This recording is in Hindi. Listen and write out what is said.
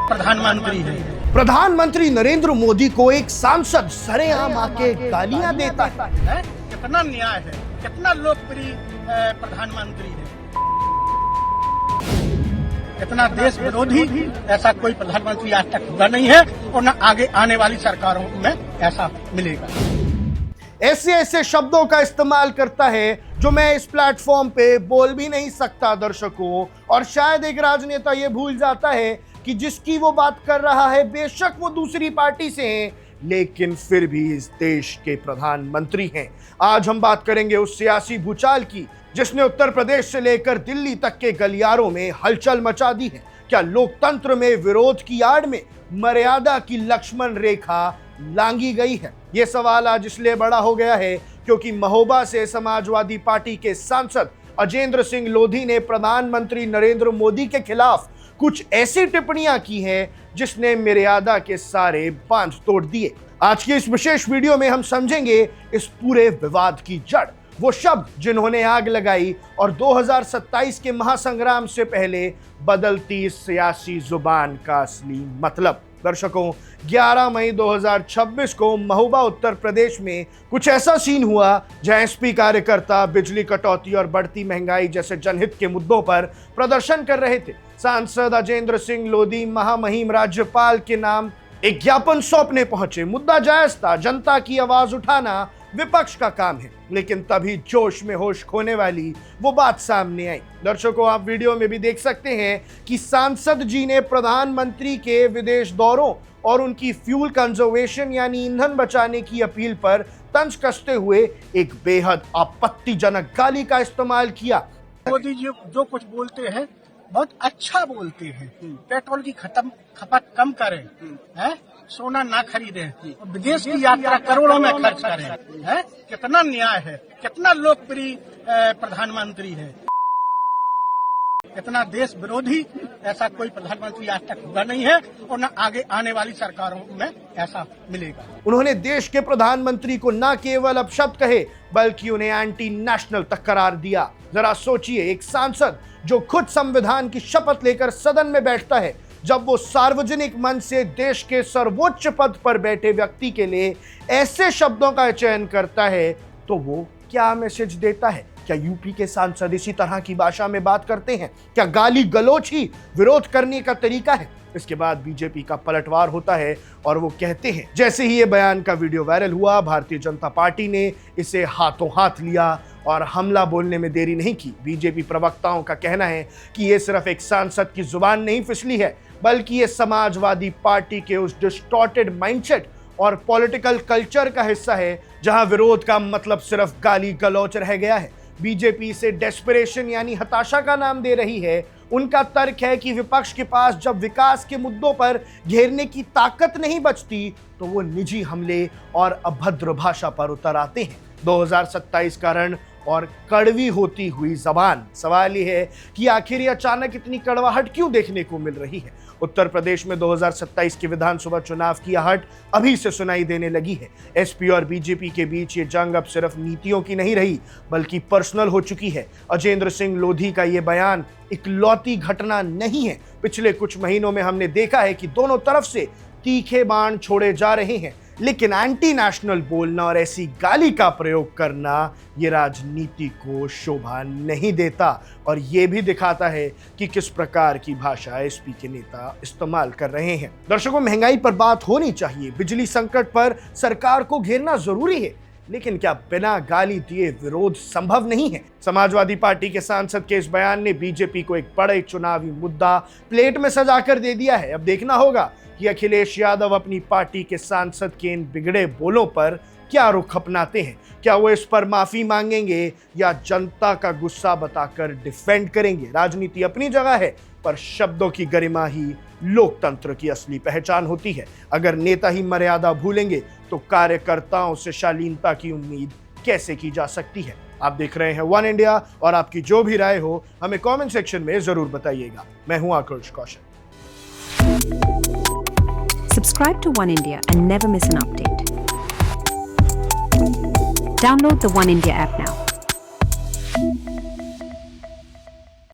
प्रधानमंत्री है। प्रधानमंत्री नरेंद्र मोदी को एक सांसद सरेआम आके गालियां देता है। कितना न्याय है, कितना लोकप्रिय प्रधानमंत्री है, कितना देश विरोधी। ऐसा कोई प्रधानमंत्री आज तक हुआ नहीं है और न आगे आने वाली सरकारों में ऐसा मिलेगा। ऐसे ऐसे शब्दों का इस्तेमाल करता है जो मैं इस प्लेटफॉर्म पे बोल भी नहीं सकता दर्शकों, और शायद एक राजनेता ये भूल जाता है कि जिसकी वो बात कर रहा है बेशक वो दूसरी पार्टी से हैं, लेकिन फिर भी इस देश के प्रधानमंत्री हैं। आज हम बात करेंगे उस सियासी भूचाल की जिसने उत्तर प्रदेश से लेकर दिल्ली तक के गलियारों में हलचल मचा दी है। क्या लोकतंत्र में विरोध की आड़ में मर्यादा की लक्ष्मण रेखा लांघी गई है? यह सवाल आज इसलिए बड़ा हो गया है क्योंकि महोबा से समाजवादी पार्टी के सांसद अजेंद्र सिंह लोधी ने प्रधानमंत्री नरेंद्र मोदी के खिलाफ कुछ ऐसी टिप्पणियां की हैं जिसने मर्यादा के सारे बांध तोड़ दिए। आज की इस विशेष वीडियो में हम समझेंगे इस पूरे विवाद की जड़, वो शब्द जिन्होंने आग लगाई और 2027 के महासंग्राम से पहले बदलती सियासी जुबान का असली मतलब। दर्शकों, 11 मई 2026 को महोबा उत्तर प्रदेश में कुछ ऐसा सीन हुआ जहां एसपी कार्यकर्ता बिजली कटौती और बढ़ती महंगाई जैसे जनहित के मुद्दों पर प्रदर्शन कर रहे थे। सांसद अजेंद्र सिंह लोधी महामहिम राज्यपाल के नाम एक ज्ञापन सौंपने पहुंचे। मुद्दा जायज था, जनता की आवाज उठाना विपक्ष का काम है, लेकिन तभी जोश में होश खोने वाली वो बात सामने आई। दर्शकों, आप वीडियो में भी देख सकते हैं कि सांसद जी ने प्रधानमंत्री के विदेश दौरों और उनकी फ्यूल कंजर्वेशन यानी ईंधन बचाने की अपील पर तंज कसते हुए एक बेहद आपत्तिजनक गाली का इस्तेमाल किया। मोदी जी जो कुछ बोलते हैं बहुत अच्छा बोलते हैं। पेट्रोल की खपत कम करें, हैं? सोना ना खरीदें, विदेश की यात्रा करोड़ों में खर्च करें, हैं? कितना न्याय है, कितना लोकप्रिय प्रधानमंत्री है, कितना देश विरोधी। ऐसा कोई प्रधानमंत्री आज तक हुआ नहीं है और न आगे आने वाली सरकारों में ऐसा मिलेगा। उन्होंने देश के प्रधानमंत्री को न केवल अपशब्द कहे बल्कि उन्हें एंटी नेशनल तक करार दिया। जरा सोचिए, एक सांसद जो खुद संविधान की शपथ लेकर सदन में बैठता है, जब वो सार्वजनिक मंच से देश के सर्वोच्च पद पर बैठे व्यक्ति के लिए ऐसे शब्दों का चयन करता है, तो वो क्या मैसेज देता है? क्या यूपी के सांसद इसी तरह की भाषा में बात करते हैं? क्या गाली गलौच ही विरोध करने का तरीका है? इसके बाद बीजेपी का पलटवार होता है और वो कहते हैं, जैसे ही ये बयान का वीडियो वायरल हुआ, भारतीय जनता पार्टी ने इसे हाथों हाथ लिया और हमला बोलने में देरी नहीं की। बीजेपी प्रवक्ताओं का कहना है कि ये सिर्फ एक सांसद की जुबान नहीं फिसली है, बल्कि ये समाजवादी पार्टी के उस डिस्टॉर्टेड माइंडसेट और पॉलिटिकल कल्चर का हिस्सा है जहां विरोध का मतलब सिर्फ गाली गलौच रह गया है। बीजेपी इसे डेस्परेशन यानी हताशा का नाम दे रही है। उनका तर्क है कि विपक्ष के पास जब विकास के मुद्दों पर घेरने की ताकत नहीं बचती तो वो निजी हमले और अभद्र भाषा पर उतर आते हैं। 2027 का रण और कड़वी होती हुई जबान। सवाल यह है कि आखिर ये अचानक इतनी कड़वाहट क्यों देखने को मिल रही है? उत्तर प्रदेश में 2027 के विधानसभा चुनाव की आहट अभी से सुनाई देने लगी है। एसपी और बीजेपी के बीच ये जंग अब सिर्फ नीतियों की नहीं रही बल्कि पर्सनल हो चुकी है। अजेंद्र सिंह लोधी का ये बयान इकलौती घटना नहीं है। पिछले कुछ महीनों में हमने देखा है कि दोनों तरफ से तीखे बाण छोड़े जा रहे हैं, लेकिन एंटी नेशनल बोलना और ऐसी गाली का प्रयोग करना ये राजनीति को शोभा नहीं देता और ये भी दिखाता है कि किस प्रकार की भाषा एसपी के नेता इस्तेमाल कर रहे हैं। दर्शकों, महंगाई पर बात होनी चाहिए, बिजली संकट पर सरकार को घेरना जरूरी है, लेकिन क्या बिना गाली दिए विरोध संभव नहीं है? समाजवादी पार्टी के सांसद के इस बयान ने बीजेपी को एक बड़े चुनावी मुद्दा प्लेट में सजाकर दे दिया है। अब देखना होगा कि अखिलेश यादव अपनी पार्टी के सांसद के इन बिगड़े बोलों पर क्या रुख अपनाते हैं। क्या वो इस पर माफी मांगेंगे या जनता का गुस्सा बताकर डिफेंड करेंगे? राजनीति अपनी जगह है, पर शब्दों की गरिमा ही लोकतंत्र की असली पहचान होती है। अगर नेता ही मर्यादा भूलेंगे तो कार्यकर्ताओं से शालीनता की उम्मीद कैसे की जा सकती है? आप देख रहे हैं वन इंडिया और आपकी जो भी राय हो हमें कमेंट सेक्शन में जरूर बताइएगा। मैं हूं आकृष कौशल। Subscribe to One India and never miss an update. Download the One India app now.